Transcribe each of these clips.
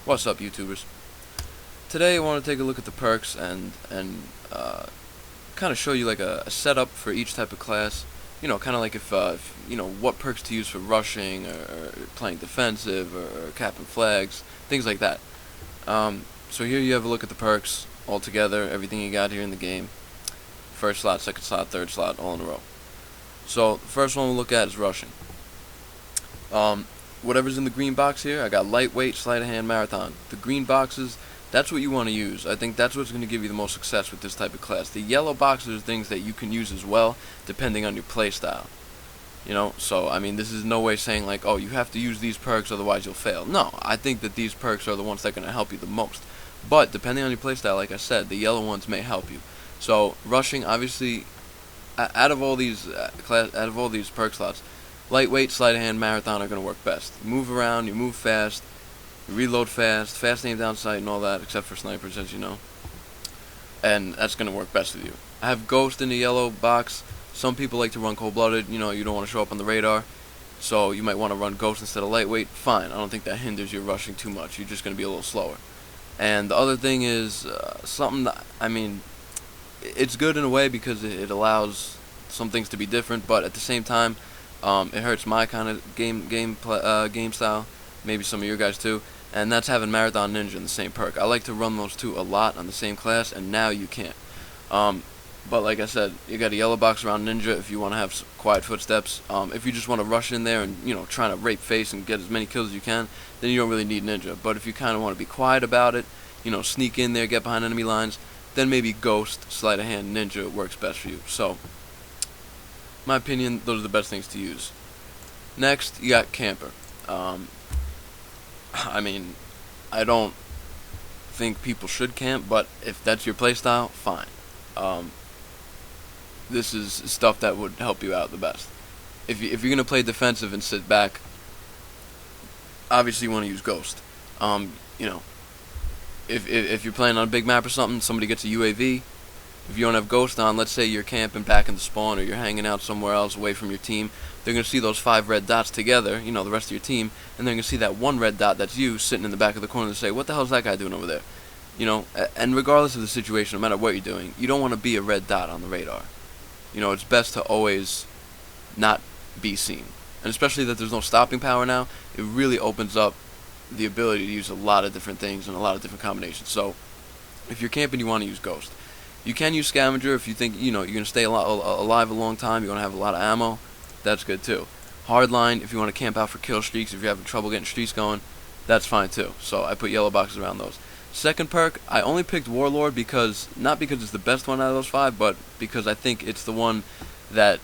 What's up, YouTubers? Today I want to take a look at the perks and kind of show you like a setup for each type of class. You know, kind of like if you know what perks to use for rushing or playing defensive or capping flags, things like that. So here you have a look at the perks all together, everything you got here in the game. First slot, second slot, third slot, all in a row. So the first one we'll look at is rushing. Whatever's in the green box here, I got lightweight, sleight of hand, marathon. The green boxes, that's what you want to use. I think that's what's going to give you the most success with this type of class. The yellow boxes are things that you can use as well, depending on your play style. You know, so I mean, this is no way saying like, oh, you have to use these perks, otherwise you'll fail. No, I think that these perks are the ones that are going to help you the most. But depending on your play style, like I said, the yellow ones may help you. So rushing, obviously, out of all these perk slots, lightweight, sleight of hand, marathon are going to work best. You move around, you move fast, you reload fast, fast aim down sight and all that, except for snipers, as you know. And that's going to work best with you. I have Ghost in the yellow box. Some people like to run cold-blooded. You know, you don't want to show up on the radar, so you might want to run Ghost instead of lightweight. Fine, I don't think that hinders your rushing too much. You're just going to be a little slower. And the other thing is something that, I mean, it's good in a way because it allows some things to be different, but at the same time, it hurts my kind of game style, maybe some of your guys too, and that's having Marathon Ninja in the same perk. I like to run those two a lot on the same class, and now you can't. But like I said, you got a yellow box around Ninja if you want to have quiet footsteps. If you just want to rush in there and, you know, trying to rape face and get as many kills as you can, then you don't really need Ninja. But if you kind of want to be quiet about it, you know, sneak in there, get behind enemy lines, then maybe Ghost, Sleight of Hand, Ninja works best for you. So, my opinion, those are the best things to use. Next, you got Camper. I mean, I don't think people should camp, but if that's your playstyle, fine. This is stuff that would help you out the best. If you're gonna play defensive and sit back, obviously you want to use Ghost. You know, if you're playing on a big map or something, somebody gets a UAV. If you don't have Ghost on, let's say you're camping back in the spawn or you're hanging out somewhere else away from your team, they're going to see those 5 red dots together, you know, the rest of your team, and they're going to see that one red dot that's you sitting in the back of the corner and say, what the hell is that guy doing over there? You know, and regardless of the situation, no matter what you're doing, you don't want to be a red dot on the radar. You know, it's best to always not be seen. And especially that there's no stopping power now, it really opens up the ability to use a lot of different things and a lot of different combinations. So, if you're camping, you want to use Ghost. You can use Scavenger if you think, you know, you're going to stay alive a long time, you're going to have a lot of ammo. That's good too. Hardline, if you want to camp out for kill streaks, if you're having trouble getting streaks going, that's fine too. So I put yellow boxes around those. Second perk, I only picked Warlord because, not because it's the best one out of those 5, but because I think it's the one that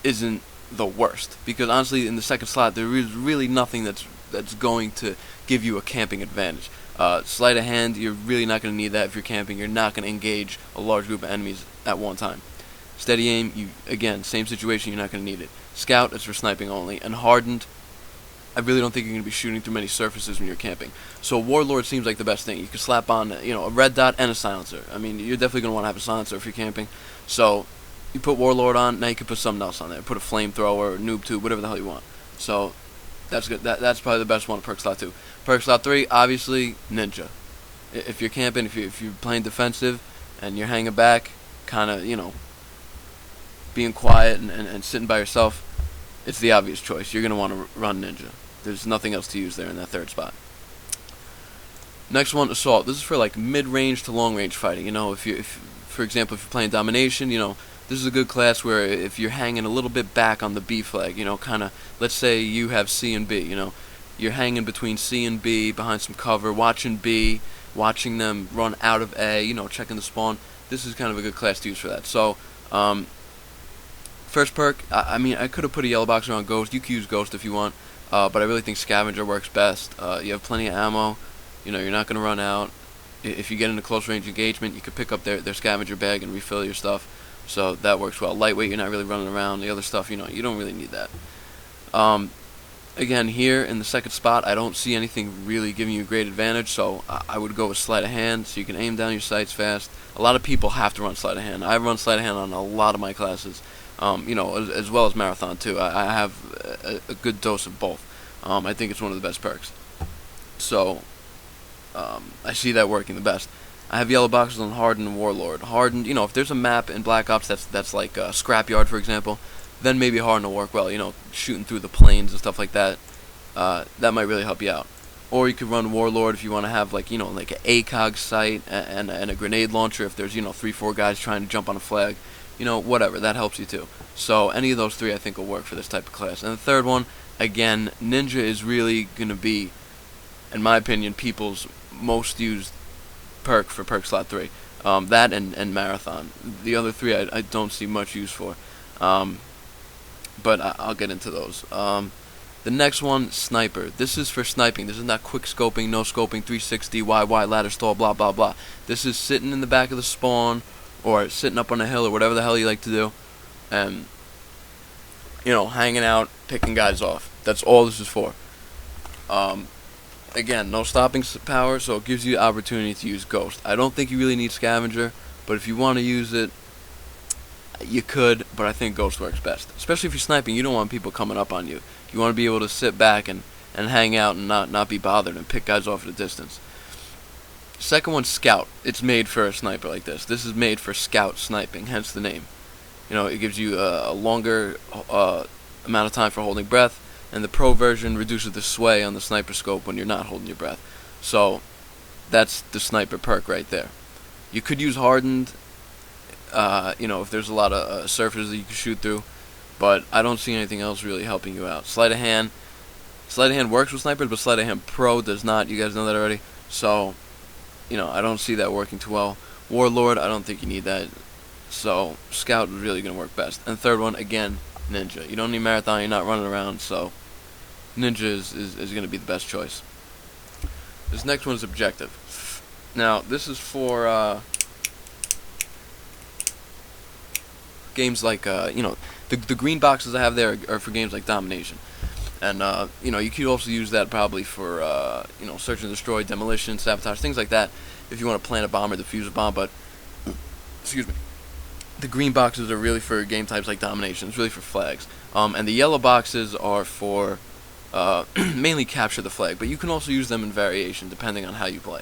isn't the worst. Because honestly, in the second slot, there is really nothing that's going to give you a camping advantage. Sleight of hand, you're really not going to need that if you're camping. You're not going to engage a large group of enemies at one time. Steady aim, again, same situation, you're not going to need it. Scout, it's for sniping only. And hardened, I really don't think you're going to be shooting through many surfaces when you're camping. So Warlord seems like the best thing. You can slap on, you know, a red dot and a silencer. I mean, you're definitely going to want to have a silencer if you're camping. So you put Warlord on, now you can put something else on there. Put a flamethrower or noob tube, whatever the hell you want. So that's good. That's probably the best one in perk slot 2. Perk slot 3, obviously, Ninja. If you're camping, if you're playing defensive and you're hanging back, kind of, you know, being quiet and sitting by yourself, it's the obvious choice. You're going to want to run Ninja. There's nothing else to use there in that third spot. Next one, Assault. This is for like mid-range to long-range fighting. You know, for example, if you're playing Domination, you know, this is a good class where if you're hanging a little bit back on the B flag, you know, kind of, let's say you have C and B, you know, you're hanging between C and B, behind some cover, watching B, watching them run out of A, you know, checking the spawn. This is kind of a good class to use for that. So, first perk, I mean, I could have put a yellow box around Ghost. You can use Ghost if you want, but I really think Scavenger works best. You have plenty of ammo. You know, you're not going to run out. If you get into close range engagement, you can pick up their Scavenger bag and refill your stuff. So that works well. Lightweight, you're not really running around. The other stuff, you know, you don't really need that. Again, here in the second spot, I don't see anything really giving you a great advantage, so I would go with Sleight of Hand, so you can aim down your sights fast. A lot of people have to run Sleight of Hand. I run Sleight of Hand on a lot of my classes, you know, as well as Marathon too. I have a good dose of both. I think it's one of the best perks. so I see that working the best. I have yellow boxes on Hardened and Warlord. Hardened, if there's a map in Black Ops that's like Scrapyard, for example, then maybe Hardened will work well. Shooting through the plains and stuff like that. That might really help you out. Or you could run Warlord if you want to have like an ACOG sight and a grenade launcher if there's 3-4 guys trying to jump on a flag. Whatever, that helps you too. So any of those three I think will work for this type of class. And the third one, again, Ninja is really gonna be, in my opinion, people's most used perk for perk slot 3. That and Marathon. The other three I don't see much use for. But I'll get into those. The next one, Sniper. This is for sniping. This is not quick scoping, no scoping, 360, YY, ladder stall, blah, blah, blah. This is sitting in the back of the spawn, or sitting up on a hill, or whatever the hell you like to do, and, hanging out, picking guys off. That's all this is for. Again, no stopping power, so it gives you the opportunity to use Ghost. I don't think you really need Scavenger, but if you want to use it, you could, but I think Ghost works best. Especially if you're sniping, you don't want people coming up on you. You want to be able to sit back and hang out and not be bothered and pick guys off at a distance. Second one, Scout. It's made for a sniper like this. This is made for Scout sniping, hence the name. It gives you a longer amount of time for holding breath, and the pro version reduces the sway on the sniper scope when you're not holding your breath. So that's the sniper perk right there. You could use Hardened, if there's a lot of surfaces that you can shoot through, but I don't see anything else really helping you out. Sleight of hand works with snipers, but Sleight of Hand Pro does not. You guys know that already. So, I don't see that working too well. Warlord, I don't think you need that. So, Scout is really going to work best. And third one, again, Ninja. You don't need Marathon, you're not running around, so Ninja is going to be the best choice. This next one is Objective. Now, this is for games like, the green boxes I have there are for games like Domination. And, you could also use that probably for, search and destroy, demolition, sabotage, things like that, if you want to plant a bomb or defuse a bomb, but, excuse me, the green boxes are really for game types like Domination. It's really for flags. And the yellow boxes are for, mainly capture the flag, but you can also use them in variation, depending on how you play.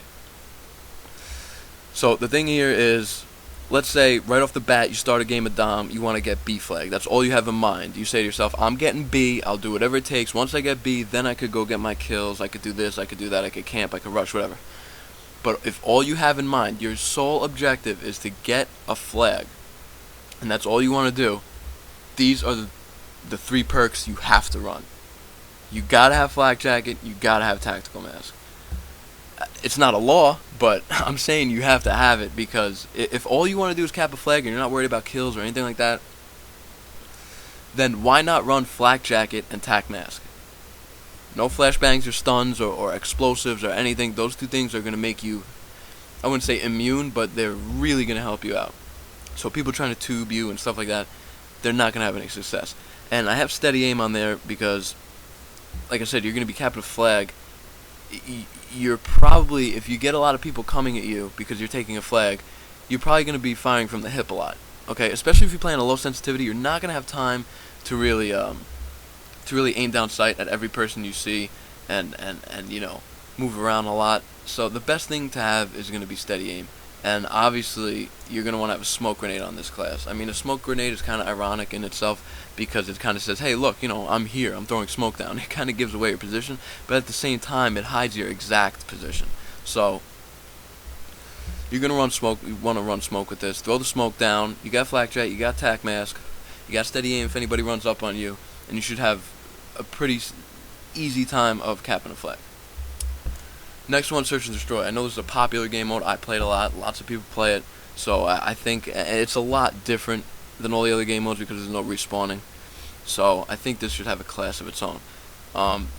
So, the thing here is, let's say, right off the bat, you start a game of Dom, you want to get B flag. That's all you have in mind. You say to yourself, I'm getting B, I'll do whatever it takes. Once I get B, then I could go get my kills, I could do this, I could do that, I could camp, I could rush, whatever. But if all you have in mind, your sole objective is to get a flag, and that's all you want to do, these are the three perks you have to run. You gotta have Flak Jacket, you gotta have Tactical Mask. It's not a law, but I'm saying you have to have it, because if all you want to do is cap a flag and you're not worried about kills or anything like that, then why not run Flak Jacket and Tac Mask? No flashbangs or stuns or explosives or anything. Those two things are going to make you, I wouldn't say immune, but they're really going to help you out. So people trying to tube you and stuff like that, they're not going to have any success. And I have steady aim on there because, like I said, you're going to be capping a flag. You're probably, if you get a lot of people coming at you because you're taking a flag, you're probably going to be firing from the hip a lot. Okay, especially if you're playing a low sensitivity, you're not going to have time to really aim down sight at every person you see and move around a lot. So the best thing to have is going to be steady aim. And obviously, you're going to want to have a smoke grenade on this class. I mean, a smoke grenade is kind of ironic in itself because it kind of says, hey, look, I'm here, I'm throwing smoke down. It kind of gives away your position, but at the same time, it hides your exact position. So, you're going to run smoke, you want to run smoke with this. Throw the smoke down, you got Flak Jet, you got Tac Mask, you got steady aim if anybody runs up on you, and you should have a pretty easy time of capping a flag. Next one, Search and Destroy. I know this is a popular game mode. I play it a lot. Lots of people play it. So I think it's a lot different than all the other game modes because there's no respawning. So I think this should have a class of its own.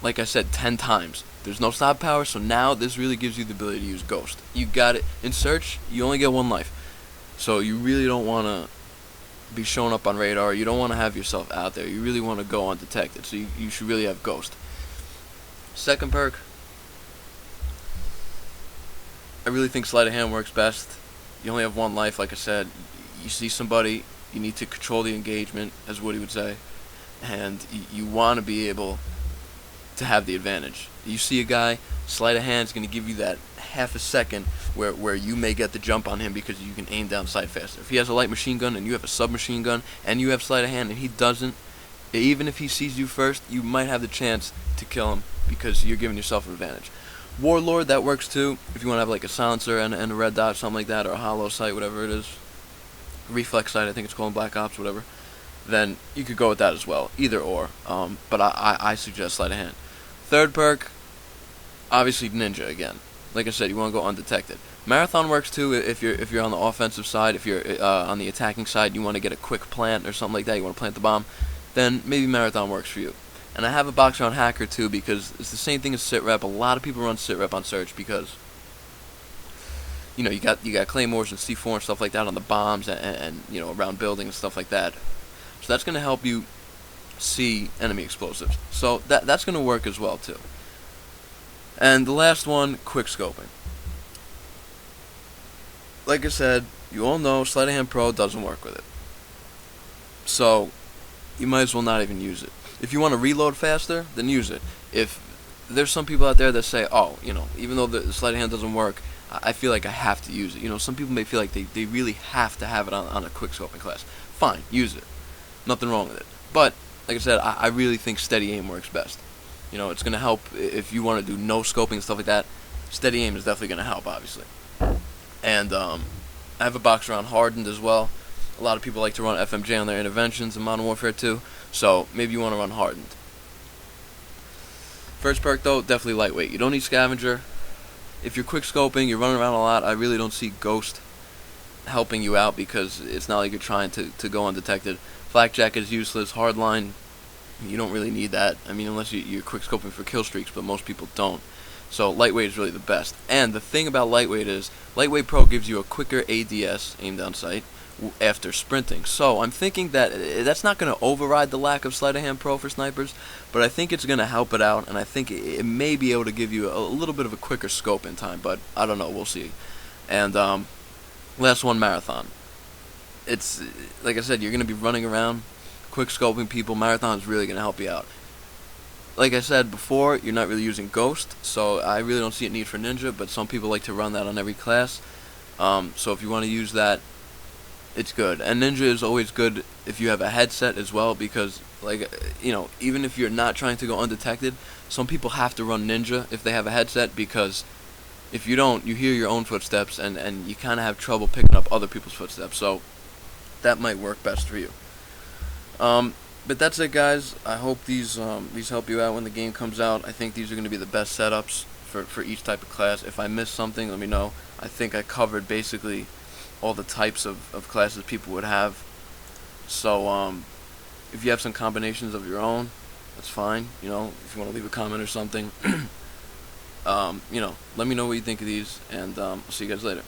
Like I said, 10 times. There's no stop power, so now this really gives you the ability to use Ghost. You got it. In Search, you only get one life. So you really don't want to be showing up on radar. You don't want to have yourself out there. You really want to go undetected. So you should really have Ghost. Second perk, I really think Sleight of Hand works best. You only have one life, like I said. You see somebody, you need to control the engagement, as Woody would say, and you want to be able to have the advantage. You see a guy, sleight of hand is going to give you that half a second where you may get the jump on him because you can aim down sight faster. If he has a light machine gun and you have a submachine gun and you have sleight of hand and he doesn't, even if he sees you first, you might have the chance to kill him because you're giving yourself an advantage. Warlord, that works too. If you want to have like a silencer and a red dot, something like that, or a hollow sight, whatever it is, reflex sight, I think it's called in Black Ops, whatever, then you could go with that as well. Either or. But I suggest sleight of hand. Third perk, obviously ninja again. Like I said, you want to go undetected. Marathon works too if you're on the offensive side. If you're on the attacking side, you want to get a quick plant or something like that. You want to plant the bomb, then maybe marathon works for you. And I have a boxer on hacker too because it's the same thing as sit rep. A lot of people run sit rep on search because you know you got claymores and C4 and stuff like that on the bombs and you know around buildings and stuff like that. So that's going to help you see enemy explosives. So that's going to work as well too. And the last one, quick scoping. Like I said, you all know Sleight of Hand Pro doesn't work with it. So you might as well not even use it. If you want to reload faster, then use it. If there's some people out there that say, oh, you know, even though the sleight of hand doesn't work, I feel like I have to use it. You know, some people may feel like they really have to have it on a quick scoping class. Fine, use it. Nothing wrong with it. But, like I said, I really think steady aim works best. You know, it's going to help if you want to do no scoping and stuff like that. Steady aim is definitely going to help, obviously. And I have a boxer on hardened as well. A lot of people like to run FMJ on their interventions in Modern Warfare 2, so maybe you want to run hardened. First perk though, definitely lightweight. You don't need scavenger. If you're quick scoping, you're running around a lot, I really don't see ghost helping you out because it's not like you're trying to go undetected. Flak jacket is useless. Hardline, you don't really need that. I mean, unless you're quick scoping for kill streaks, but most people don't. So lightweight is really the best. And the thing about lightweight is, Lightweight Pro gives you a quicker ADS, aim down sight, after sprinting. So I'm thinking that that's not going to override the lack of Sleight of Hand Pro for snipers, but I think it's going to help it out, and I think it may be able to give you a little bit of a quicker scope in time, but I don't know, we'll see. And last one, Marathon. It's, like I said, you're going to be running around, quick scoping people. Marathon is really going to help you out. Like I said before, you're not really using Ghost, so I really don't see a need for Ninja, but some people like to run that on every class. So if you want to use that, it's good. And Ninja is always good if you have a headset as well, because, like, you know, even if you're not trying to go undetected, some people have to run Ninja if they have a headset, because if you don't, you hear your own footsteps, and you kind of have trouble picking up other people's footsteps, so that might work best for you. But that's it, guys. I hope these help you out when the game comes out. I think these are going to be the best setups for each type of class. If I missed something, let me know. I think I covered basically all the types of classes people would have. So if you have some combinations of your own, that's fine. You know, if you want to leave a comment or something, you know, let me know what you think of these, and I'll see you guys later.